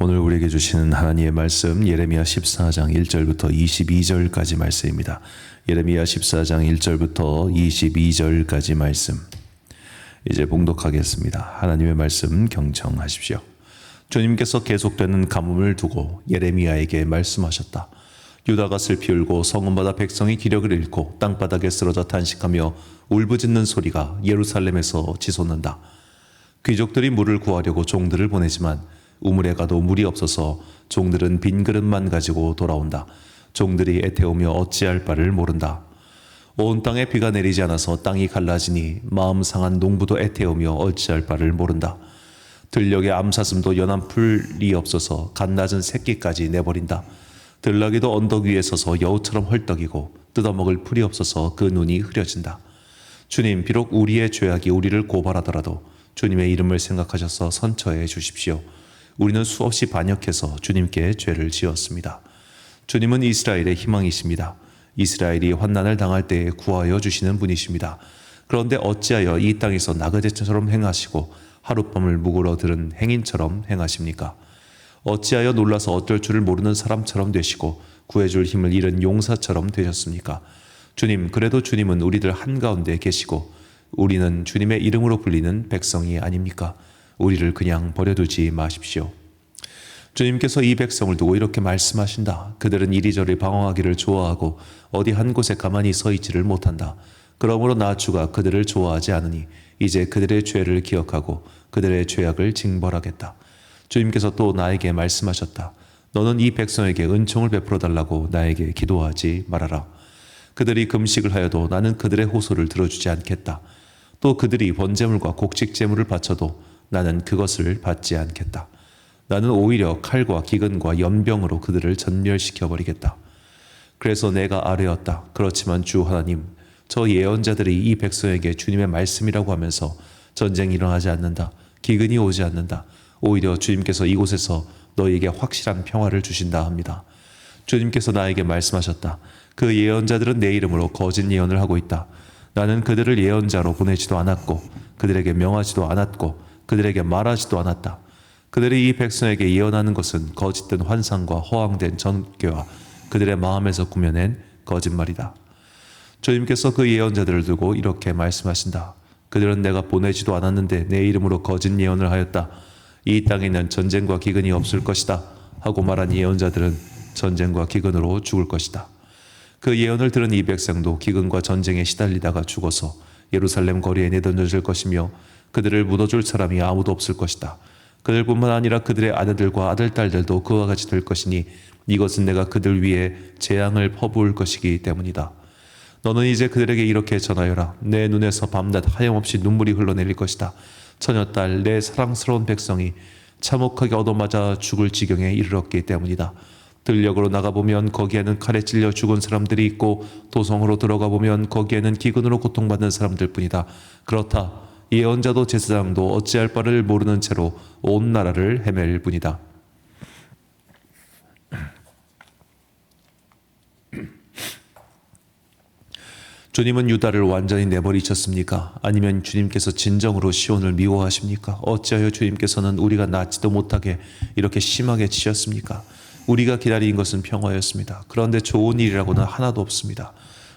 오늘 우리에게 주시는 하나님의 말씀 예레미야 14장 1절부터 22절까지 말씀입니다. 예레미야 14장 1절부터 22절까지 말씀 이제 봉독하겠습니다. 하나님의 말씀 경청하십시오. 주님께서 계속되는 가뭄을 두고 예레미야에게 말씀하셨다. 유다가 슬피 울고 성읍마다 백성이 기력을 잃고 땅바닥에 쓰러져 탄식하며 울부짖는 소리가 예루살렘에서 치솟는다. 귀족들이 물을 구하려고 종들을 보내지만 우물에 가도 물이 없어서 종들은 빈 그릇만 가지고 돌아온다. 종들이 애태우며 어찌할 바를 모른다. 온 땅에 비가 내리지 않아서 땅이 갈라지니 마음 상한 농부도 애태우며 어찌할 바를 모른다. 들녘에 암사슴도 연한 풀이 없어서 갓낮은 새끼까지 내버린다. 들나귀도 언덕 위에 서서 여우처럼 헐떡이고 뜯어먹을 풀이 없어서 그 눈이 흐려진다. 주님, 비록 우리의 죄악이 우리를 고발하더라도 주님의 이름을 생각하셔서 선처해 주십시오. 우리는 수없이 반역해서 주님께 죄를 지었습니다. 주님은 이스라엘의 희망이십니다. 이스라엘이 환난을 당할 때에 구하여 주시는 분이십니다. 그런데 어찌하여 이 땅에서 나그네처럼 행하시고 하룻밤을 묵으러 들은 행인처럼 행하십니까? 어찌하여 놀라서 어쩔 줄을 모르는 사람처럼 되시고 구해줄 힘을 잃은 용사처럼 되셨습니까? 주님, 그래도 주님은 우리들 한가운데 계시고 우리는 주님의 이름으로 불리는 백성이 아닙니까? 우리를 그냥 버려두지 마십시오. 주님께서 이 백성을 두고 이렇게 말씀하신다. 그들은 이리저리 방황하기를 좋아하고 어디 한 곳에 가만히 서 있지를 못한다. 그러므로 나 주가 그들을 좋아하지 않으니 이제 그들의 죄를 기억하고 그들의 죄악을 징벌하겠다. 주님께서 또 나에게 말씀하셨다. 너는 이 백성에게 은총을 베풀어 달라고 나에게 기도하지 말아라. 그들이 금식을 하여도 나는 그들의 호소를 들어주지 않겠다. 또 그들이 번제물과 곡식제물을 바쳐도 나는 그것을 받지 않겠다. 나는 오히려 칼과 기근과 연병으로 그들을 전멸시켜버리겠다. 그래서 내가 아뢰었다. 그렇지만 주 하나님, 저 예언자들이 이 백성에게 주님의 말씀이라고 하면서 전쟁이 일어나지 않는다. 기근이 오지 않는다. 오히려 주님께서 이곳에서 너희에게 확실한 평화를 주신다 합니다. 주님께서 나에게 말씀하셨다. 그 예언자들은 내 이름으로 거짓 예언을 하고 있다. 나는 그들을 예언자로 보내지도 않았고 그들에게 명하지도 않았고 그들에게 말하지도 않았다. 그들이 이 백성에게 예언하는 것은 거짓된 환상과 허황된 전개와 그들의 마음에서 꾸며낸 거짓말이다. 주님께서 그 예언자들을 두고 이렇게 말씀하신다. 그들은 내가 보내지도 않았는데 내 이름으로 거짓 예언을 하였다. 이 땅에는 전쟁과 기근이 없을 것이다 하고 말한 예언자들은 전쟁과 기근으로 죽을 것이다. 그 예언을 들은 이 백성도 기근과 전쟁에 시달리다가 죽어서 예루살렘 거리에 내던져질 것이며 그들을 묻어줄 사람이 아무도 없을 것이다. 그들뿐만 아니라 그들의 아내들과 아들딸들도 그와 같이 될 것이니 이것은 내가 그들 위에 재앙을 퍼부을 것이기 때문이다. 너는 이제 그들에게 이렇게 전하여라. 내 눈에서 밤낮 하염없이 눈물이 흘러내릴 것이다. 처녀딸, 내 사랑스러운 백성이 참혹하게 얻어맞아 죽을 지경에 이르렀기 때문이다. 들녘으로 나가보면 거기에는 칼에 찔려 죽은 사람들이 있고 도성으로 들어가보면 거기에는 기근으로 고통받는 사람들 뿐이다. 그렇다. 예언자도 제사장도 어찌할 바를 모르는 채로 온 나라를 헤맬 뿐이다. 주님은 유다를 완전히 내버리셨습니까? 아니면 주님께서 진정으로 시온을 미워하십니까? 어찌하여 주님께서는 우리가 낫지도 못하게 이렇게 심하게 치셨습니까? 우리가 기다린 것은 평화였습니다. 그런데 좋은 일이라고는 하나도 없습니다.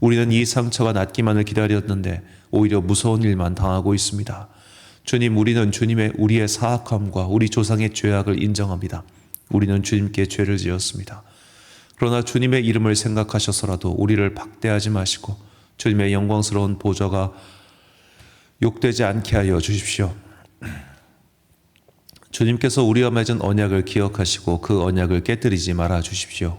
우리는 이 상처가 낫기만을 기다렸는데 오히려 무서운 일만 당하고 있습니다. 주님, 우리는 우리의 사악함과 우리 조상의 죄악을 인정합니다. 우리는 주님께 죄를 지었습니다. 그러나 주님의 이름을 생각하셔서라도 우리를 박대하지 마시고 주님의 영광스러운 보좌가 욕되지 않게 하여 주십시오. 주님께서 우리와 맺은 언약을 기억하시고 그 언약을 깨뜨리지 말아 주십시오.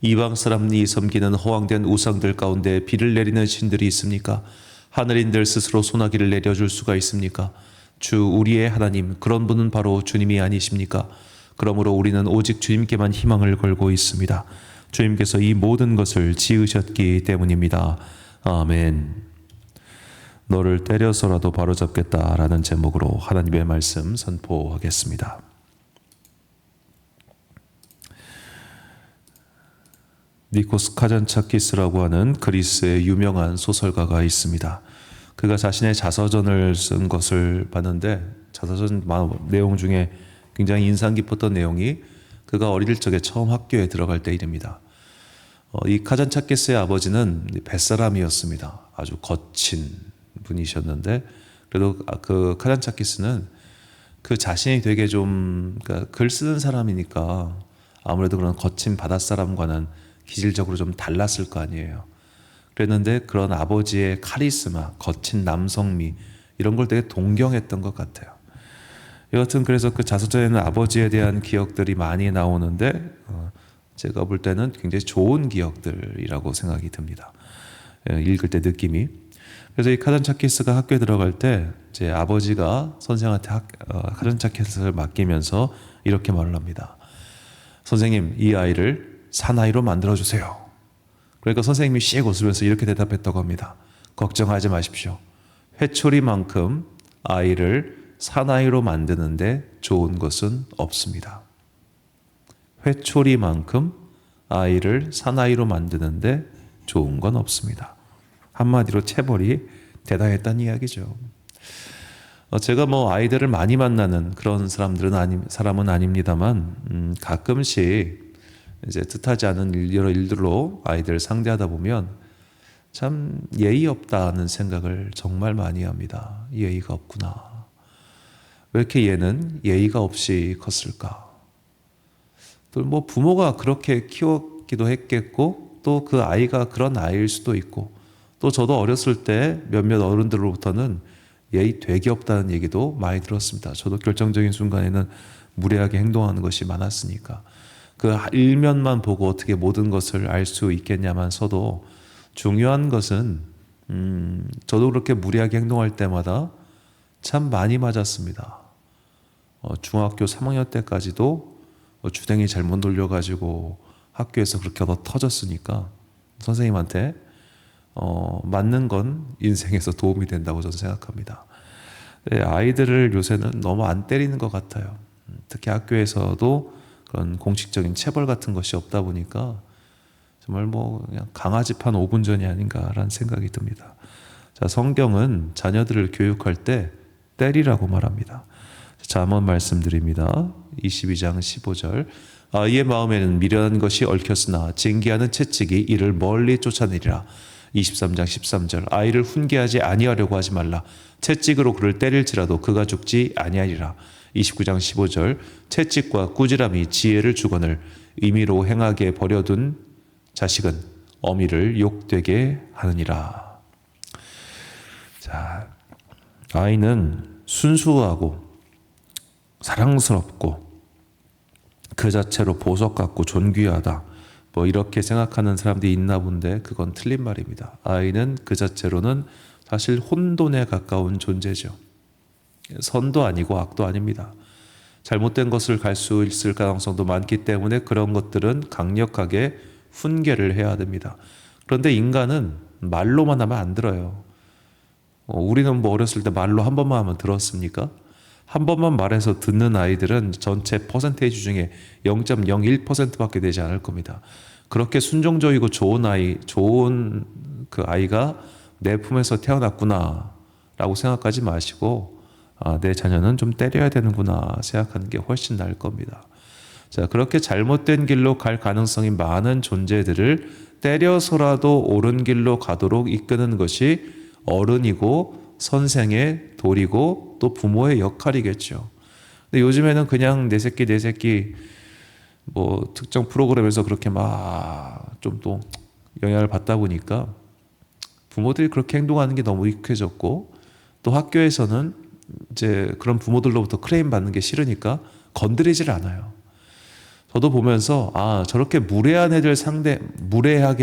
이방 사람이 섬기는 허황된 우상들 가운데 비를 내리는 신들이 있습니까? 하늘인들 스스로 소나기를 내려줄 수가 있습니까? 주 우리의 하나님, 그런 분은 바로 주님이 아니십니까? 그러므로 우리는 오직 주님께만 희망을 걸고 있습니다. 주님께서 이 모든 것을 지으셨기 때문입니다. 아멘. 너를 때려서라도 바로잡겠다라는 제목으로 하나님의 말씀 선포하겠습니다. 니코스 카잔차키스라고 하는 그리스의 유명한 소설가가 있습니다. 그가 자신의 자서전을 쓴 것을 봤는데 자서전 내용 중에 굉장히 인상 깊었던 내용이 그가 어릴 적에 처음 학교에 들어갈 때 일입니다. 이 카잔차키스의 아버지는 뱃사람이었습니다. 아주 거친 분이셨는데 그래도 그 카잔차키스는 그 자신이 되게 좀 그러니까 글 쓰는 사람이니까 아무래도 그런 거친 바닷사람과는 기질적으로 좀 달랐을 거 아니에요. 그랬는데 그런 아버지의 카리스마, 거친 남성미 이런 걸 되게 동경했던 것 같아요. 여하튼 그래서 그 자서전에는 아버지에 대한 기억들이 많이 나오는데 제가 볼 때는 굉장히 좋은 기억들이라고 생각이 듭니다. 읽을 때 느낌이. 그래서 이 카잔차키스가 학교에 들어갈 때 제 아버지가 선생한테 카잔차키스를 맡기면서 이렇게 말을 합니다. 선생님, 이 아이를 사나이로 만들어주세요. 그러니까 선생님이 씩 웃으면서 이렇게 대답했다고 합니다. 걱정하지 마십시오. 회초리만큼 아이를 사나이로 만드는데 좋은 것은 없습니다. 회초리만큼 아이를 사나이로 만드는데 좋은 건 없습니다. 한마디로 체벌이 대단했다는 이야기죠. 제가 뭐 아이들을 많이 만나는 그런 사람은 아닙니다만 가끔씩 이제 뜻하지 않은 여러 일들로 아이들 상대하다 보면 참 예의 없다는 생각을 정말 많이 합니다. 예의가 없구나. 왜 이렇게 얘는 예의가 없이 컸을까? 또 뭐 부모가 그렇게 키웠기도 했겠고 또 그 아이가 그런 아이일 수도 있고 또 저도 어렸을 때 몇몇 어른들로부터는 예의 되게 없다는 얘기도 많이 들었습니다. 저도 결정적인 순간에는 무례하게 행동하는 것이 많았으니까 그 일면만 보고 어떻게 모든 것을 알 수 있겠냐만서도 중요한 것은 저도 그렇게 무례하게 행동할 때마다 참 많이 맞았습니다. 중학교 3학년 때까지도 주댕이 잘못 돌려가지고 학교에서 그렇게 얻어 터졌으니까 선생님한테 맞는 건 인생에서 도움이 된다고 저는 생각합니다. 아이들을 요새는 너무 안 때리는 것 같아요. 특히 학교에서도 그런 공식적인 체벌 같은 것이 없다 보니까 정말 뭐 그냥 강아지 판 5분 전이 아닌가라는 생각이 듭니다. 자, 성경은 자녀들을 교육할 때 때리라고 말합니다. 자, 한번 말씀드립니다. 22장 15절. 아이의 마음에는 미련한 것이 얽혔으나 징계하는 채찍이 이를 멀리 쫓아내리라. 23장 13절. 아이를 훈계하지 아니하려고 하지 말라. 채찍으로 그를 때릴지라도 그가 죽지 아니하리라. 29장 15절. 채찍과 꾸지람이 지혜를 주거늘 임의로 행하게 버려둔 자식은 어미를 욕되게 하느니라. 자, 아이는 순수하고 사랑스럽고 그 자체로 보석 같고 존귀하다. 뭐 이렇게 생각하는 사람들이 있나 본데 그건 틀린 말입니다. 아이는 그 자체로는 사실 혼돈에 가까운 존재죠. 선도 아니고 악도 아닙니다. 잘못된 것을 갈 수 있을 가능성도 많기 때문에 그런 것들은 강력하게 훈계를 해야 됩니다. 그런데 인간은 말로만 하면 안 들어요. 우리는 뭐 어렸을 때 말로 한 번만 하면 들었습니까? 한 번만 말해서 듣는 아이들은 전체 퍼센테이지 중에 0.01%밖에 되지 않을 겁니다. 그렇게 순종적이고 좋은 그 아이가 내 품에서 태어났구나 라고 생각하지 마시고 내 자녀는 좀 때려야 되는구나 생각하는 게 훨씬 나을 겁니다. 자, 그렇게 잘못된 길로 갈 가능성이 많은 존재들을 때려서라도 옳은 길로 가도록 이끄는 것이 어른이고 선생의 도리고 또 부모의 역할이겠죠. 근데 요즘에는 그냥 내 새끼 뭐 특정 프로그램에서 그렇게 막 좀 또 영향을 받다 보니까 부모들이 그렇게 행동하는 게 너무 익숙해졌고 또 학교에서는 이제 그런 부모들로부터 크레임 받는 게 싫으니까 건드리질 않아요. 저도 보면서 저렇게 무례하게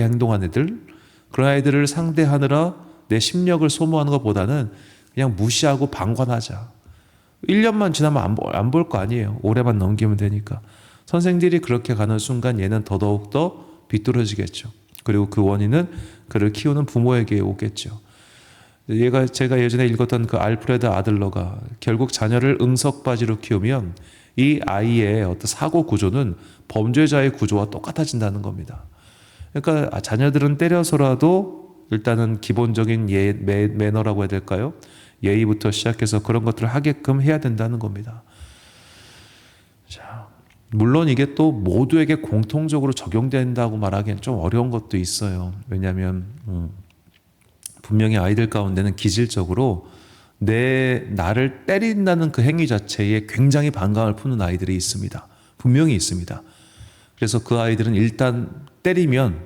행동한 애들 그런 아이들을 상대하느라 내 심력을 소모하는 것보다는 그냥 무시하고 방관하자. 1년만 지나면 안 볼 거 아니에요. 올해만 넘기면 되니까. 선생들이 그렇게 가는 순간 얘는 더더욱 비뚤어지겠죠. 그리고 그 원인은 그를 키우는 부모에게 오겠죠. 제가 예전에 읽었던 그 알프레드 아들러가 결국 자녀를 응석바지로 키우면 이 아이의 어떤 사고 구조는 범죄자의 구조와 똑같아진다는 겁니다. 그러니까 자녀들은 때려서라도 일단은 기본적인 매너라고 해야 될까요? 예의부터 시작해서 그런 것들을 하게끔 해야 된다는 겁니다. 물론 이게 또 모두에게 공통적으로 적용된다고 말하기엔 좀 어려운 것도 있어요. 왜냐하면 분명히 아이들 가운데는 기질적으로 나를 때린다는 그 행위 자체에 굉장히 반감을 품는 아이들이 있습니다. 분명히 있습니다. 그래서 그 아이들은 일단 때리면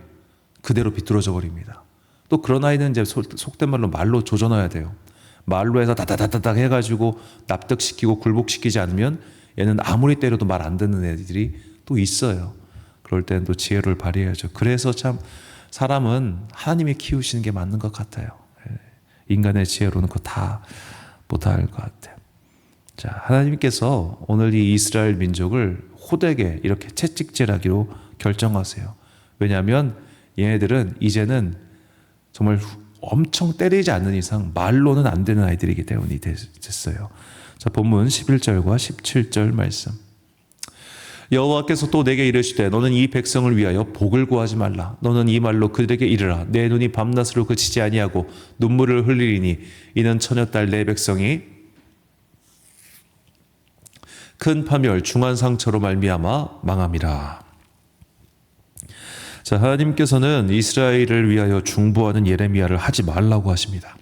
그대로 비뚤어져 버립니다. 또 그런 아이는 이제 속된 말로 조져놔야 돼요. 말로 해서 다다다다닥 해가지고 납득시키고 굴복시키지 않으면 얘는 아무리 때려도 말 안 듣는 애들이 또 있어요. 그럴 때는 또 지혜를 발휘해야죠. 그래서 참 사람은 하나님이 키우시는 게 맞는 것 같아요. 인간의 지혜로는 그거 다 못할 것 같아요. 자, 하나님께서 오늘 이 이스라엘 민족을 호되게 이렇게 채찍질하기로 결정하세요. 왜냐하면 얘네들은 이제는 정말 엄청 때리지 않는 이상 말로는 안 되는 아이들이기 때문에 됐어요. 자, 본문 11절과 17절 말씀. 여호와께서 또 내게 이르시되 너는 이 백성을 위하여 복을 구하지 말라. 너는 이 말로 그들에게 이르라. 내 눈이 밤낮으로 그치지 아니하고 눈물을 흘리리니 이는 처녀딸 내 백성이 큰 파멸 중한 상처로 말미암아 망함이라. 자, 하나님께서는 이스라엘을 위하여 중보하는 예레미야를 하지 말라고 하십니다.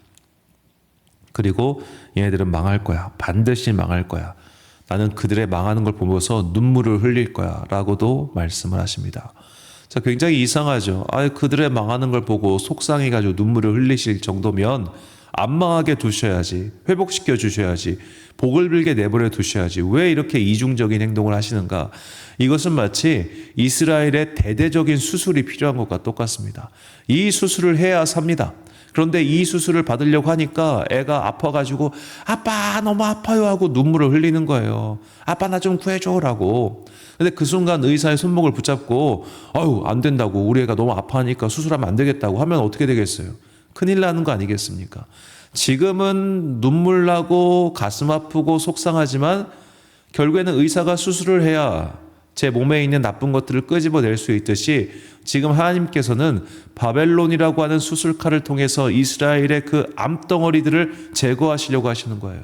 그리고 얘네들은 망할 거야. 반드시 망할 거야. 나는 그들의 망하는 걸 보면서 눈물을 흘릴 거야 라고도 말씀을 하십니다. 자, 굉장히 이상하죠. 그들의 망하는 걸 보고 속상해가지고 눈물을 흘리실 정도면 안 망하게 두셔야지, 회복시켜 주셔야지, 복을 빌게 내버려 두셔야지 왜 이렇게 이중적인 행동을 하시는가. 이것은 마치 이스라엘의 대대적인 수술이 필요한 것과 똑같습니다. 이 수술을 해야 삽니다. 그런데 이 수술을 받으려고 하니까 애가 아파가지고 아빠 너무 아파요 하고 눈물을 흘리는 거예요. 아빠 나 좀 구해줘라고. 근데 그 순간 의사의 손목을 붙잡고 아유 안 된다고, 우리 애가 너무 아파하니까 수술하면 안 되겠다고 하면 어떻게 되겠어요? 큰일 나는 거 아니겠습니까? 지금은 눈물 나고 가슴 아프고 속상하지만 결국에는 의사가 수술을 해야 제 몸에 있는 나쁜 것들을 끄집어낼 수 있듯이 지금 하나님께서는 바벨론이라고 하는 수술칼을 통해서 이스라엘의 그 암덩어리들을 제거하시려고 하시는 거예요.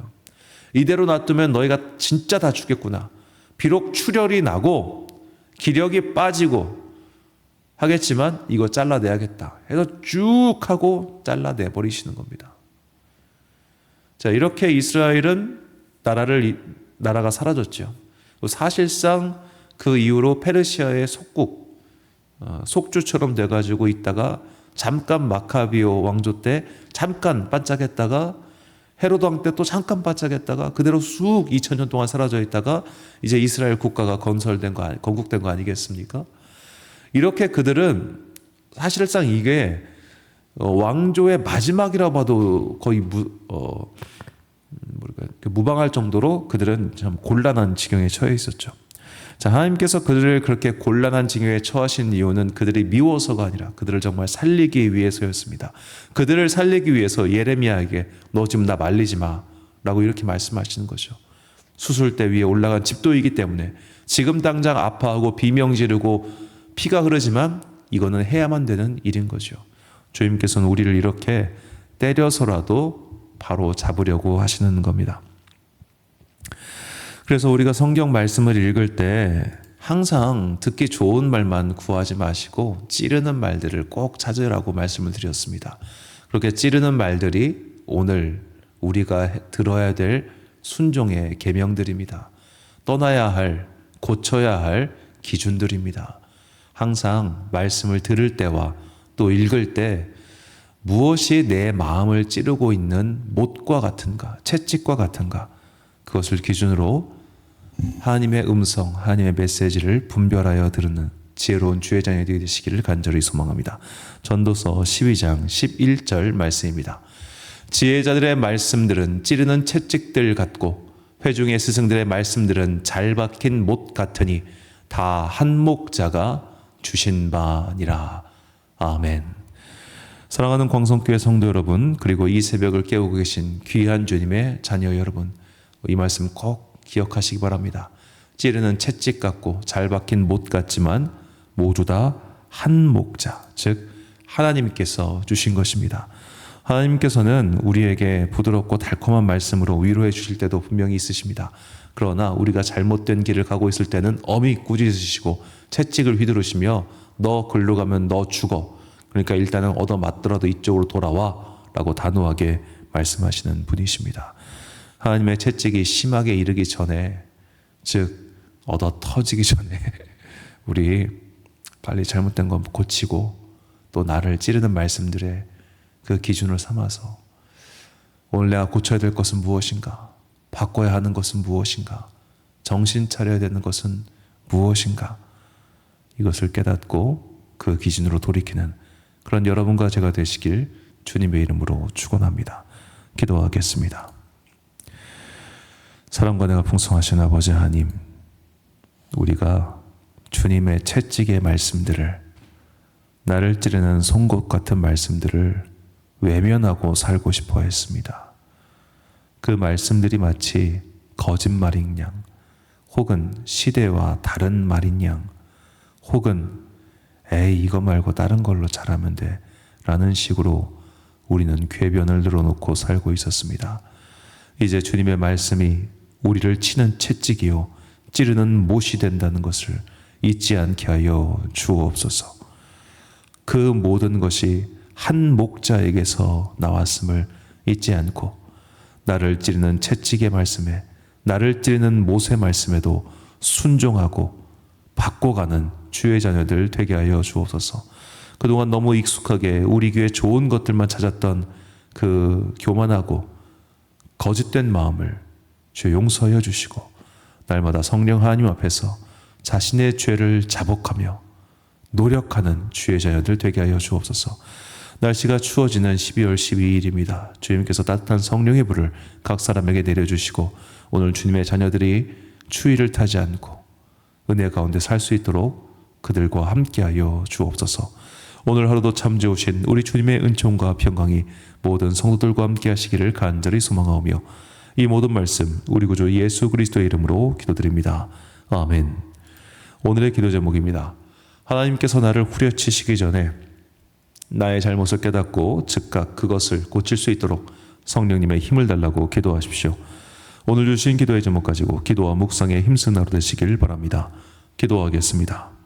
이대로 놔두면 너희가 진짜 다 죽겠구나. 비록 출혈이 나고 기력이 빠지고 하겠지만 이거 잘라내야겠다 해서 쭉 하고 잘라내버리시는 겁니다. 자, 이렇게 이스라엘은 나라가 사라졌죠. 사실상 그 이후로 페르시아의 속주처럼 돼가지고 있다가 잠깐 마카비오 왕조 때 잠깐 반짝했다가 헤로드 왕 때 또 잠깐 반짝했다가 그대로 쑥 2000년 동안 사라져 있다가 이제 이스라엘 국가가 건설된 건국된 거 아니겠습니까? 이렇게 그들은 사실상 이게 왕조의 마지막이라 봐도 거의 무방할 정도로 그들은 참 곤란한 지경에 처해 있었죠. 자, 하나님께서 그들을 그렇게 곤란한 징후에 처하신 이유는 그들이 미워서가 아니라 그들을 정말 살리기 위해서였습니다. 그들을 살리기 위해서 예레미야에게 너 지금 나 말리지 마 라고 이렇게 말씀하시는 거죠. 수술대 위에 올라간 집도이기 때문에 지금 당장 아파하고 비명 지르고 피가 흐르지만 이거는 해야만 되는 일인 거죠. 주님께서는 우리를 이렇게 때려서라도 바로 잡으려고 하시는 겁니다. 그래서 우리가 성경 말씀을 읽을 때 항상 듣기 좋은 말만 구하지 마시고 찌르는 말들을 꼭 찾으라고 말씀을 드렸습니다. 그렇게 찌르는 말들이 오늘 우리가 들어야 될 순종의 계명들입니다. 떠나야 할, 고쳐야 할 기준들입니다. 항상 말씀을 들을 때와 또 읽을 때 무엇이 내 마음을 찌르고 있는 못과 같은가, 채찍과 같은가, 그것을 기준으로 하나님의 음성, 하나님의 메시지를 분별하여 들으는 지혜로운 주의 자녀들이 되시기를 간절히 소망합니다. 전도서 12장 11절 말씀입니다. 지혜자들의 말씀들은 찌르는 채찍들 같고 회중의 스승들의 말씀들은 잘 박힌 못 같으니 다 한 목자가 주신 바니라. 아멘. 사랑하는 광성교회 성도 여러분, 그리고 이 새벽을 깨우고 계신 귀한 주님의 자녀 여러분, 이 말씀 꼭 기억하시기 바랍니다. 찌르는 채찍 같고 잘 박힌 못 같지만 모두 다 한 목자, 즉 하나님께서 주신 것입니다. 하나님께서는 우리에게 부드럽고 달콤한 말씀으로 위로해 주실 때도 분명히 있으십니다. 그러나 우리가 잘못된 길을 가고 있을 때는 엄히 꾸짖으시고 채찍을 휘두르시며 너 글로 가면 너 죽어. 그러니까 일단은 얻어맞더라도 이쪽으로 돌아와 라고 단호하게 말씀하시는 분이십니다. 하나님의 채찍이 심하게 이르기 전에, 즉 얻어 터지기 전에 우리 빨리 잘못된 건 고치고 또 나를 찌르는 말씀들에 그 기준을 삼아서 오늘 내가 고쳐야 될 것은 무엇인가? 바꿔야 하는 것은 무엇인가? 정신 차려야 되는 것은 무엇인가? 이것을 깨닫고 그 기준으로 돌이키는 그런 여러분과 제가 되시길 주님의 이름으로 축원합니다. 기도하겠습니다. 사랑과 내가 풍성하신 아버지 하나님, 우리가 주님의 채찍의 말씀들을, 나를 찌르는 송곳 같은 말씀들을 외면하고 살고 싶어 했습니다. 그 말씀들이 마치 거짓말인 양, 혹은 시대와 다른 말인 양, 혹은 에이 이거 말고 다른 걸로 잘하면 돼 라는 식으로 우리는 궤변을 늘어놓고 살고 있었습니다. 이제 주님의 말씀이 우리를 치는 채찍이요 찌르는 못이 된다는 것을 잊지 않게 하여 주옵소서. 그 모든 것이 한 목자에게서 나왔음을 잊지 않고 나를 찌르는 채찍의 말씀에, 나를 찌르는 못의 말씀에도 순종하고 바꿔가는 주의 자녀들 되게 하여 주옵소서. 그동안 너무 익숙하게 우리 교회 좋은 것들만 찾았던 그 교만하고 거짓된 마음을 주여 용서하여 주시고, 날마다 성령 하나님 앞에서 자신의 죄를 자복하며 노력하는 주의 자녀들 되게 하여 주옵소서. 날씨가 추워지는 12월 12일입니다. 주님께서 따뜻한 성령의 불을 각 사람에게 내려주시고 오늘 주님의 자녀들이 추위를 타지 않고 은혜 가운데 살 수 있도록 그들과 함께하여 주옵소서. 오늘 하루도 참 좋으신 우리 주님의 은총과 평강이 모든 성도들과 함께 하시기를 간절히 소망하오며 이 모든 말씀 우리 구주 예수 그리스도의 이름으로 기도드립니다. 아멘. 오늘의 기도 제목입니다. 하나님께서 나를 후려치시기 전에 나의 잘못을 깨닫고 즉각 그것을 고칠 수 있도록 성령님의 힘을 달라고 기도하십시오. 오늘 주신 기도의 제목 가지고 기도와 묵상에 힘쓰는 하루 되시길 바랍니다. 기도하겠습니다.